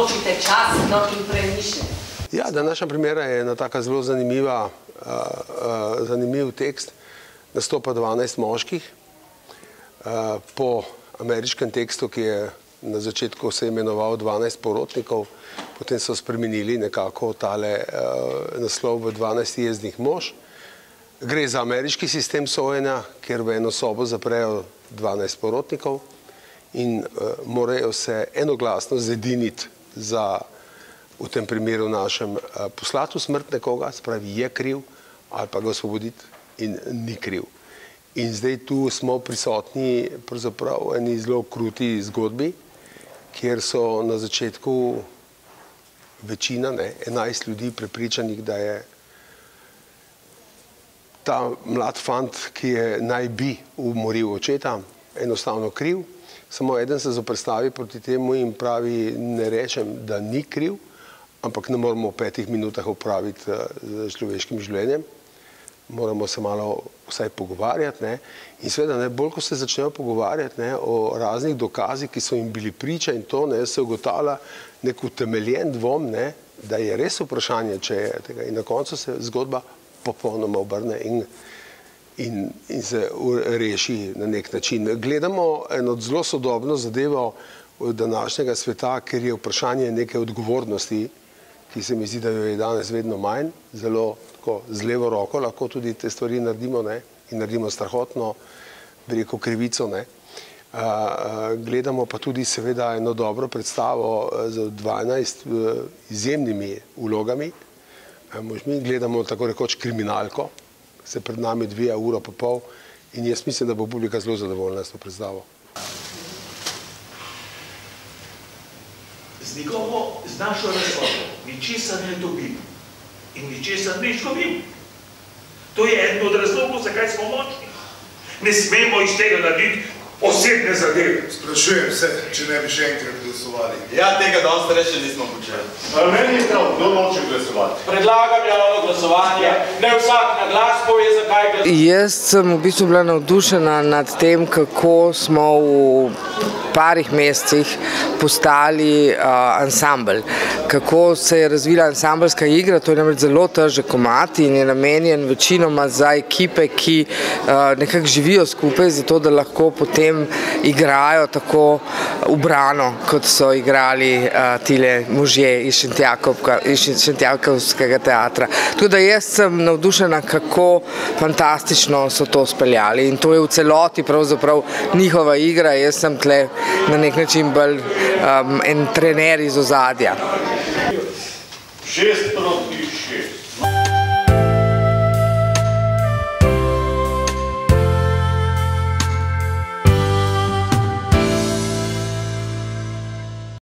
trošite čas in premišljate? Ja, današnja premiera je ena taka zelo zanimiv tekst. Nastopa 12 moških po ameriškem tekstu, ki je na začetku se imenoval 12 porotnikov, potem so spremenili nekako tale naslov v 12 jeznih mož. Gre za ameriški sistem sojenja, kjer v eno sobo zaprejo 12 porotnikov in morajo se enoglasno zediniti za, v tem primeru našem, poslati v smrt nekoga, se pravi je kriv, ali pa ga osvoboditi in ni kriv. In zdaj tu smo prisotni pravzaprav v eni zelo kruti zgodbi, kjer so na začetku večina, 11 ljudi prepričanih, da je ta mlad fant, ki je naj bi umoril očeta, enostavno kriv. Samo eden se zoperstavi proti temu in pravi, ne rečem, da ni kriv, ampak ne moramo v 5 minutah opraviti z človeškim življenjem. Moramo se malo vsaj pogovarjati. In seveda, bolj ko se začnejo pogovarjati o raznih dokazih, ki so jim bili priča in to, se ugotavlja nek utemeljen dvom, da je res vprašanje, če je tega. In na koncu se zgodba popolnoma obrne in se reši na nek način. Gledamo eno zelo sodobno zadevo današnjega sveta, ker je vprašanje neke odgovornosti, ki se mi zdi, da jo je danes vedno manj, zelo tako z levo roko lahko tudi te stvari naredimo in naredimo strahotno, bi rekel, krivico. Gledamo pa tudi seveda eno dobro predstavo z 12 izjemnimi vlogami. Mi gledamo tako rekoč kriminalko, se pred nami odvija uro pa pol in jaz mislim, da bo publika zelo zadovoljna s to predstavo. Z našo razvojo ničesar ne dobim in ničesar ne izgubim. To je eden od razlogov, zakaj smo močni. Ne smemo iz tega narediti osebne zadeve. Sprašujem se, če ne bi še enkrat glasovali. Ja, tega danes še nismo počeli. Meni je prav, kdo noče glasovati. Predlagam javno glasovanje, ne vsak na glas pove, zakaj glasovati. Jaz sem v bistvu bila navdušena nad tem, kako smo v parih mesecih postali ansambl. Kako se je razvila ansambelska igra, to je namreč zelo težek komad in je namenjen večinoma za ekipe, ki nekako živijo skupaj, zato da lahko potem igrajo tako ubrano, kot so igrali tile možje iz Šentjakobskega teatra. Tako da jaz sem navdušena, kako fantastično so to speljali in to je v celoti pravzaprav njihova igra, jaz sem tle na nek način bolj en trener iz ozadja. 6 proti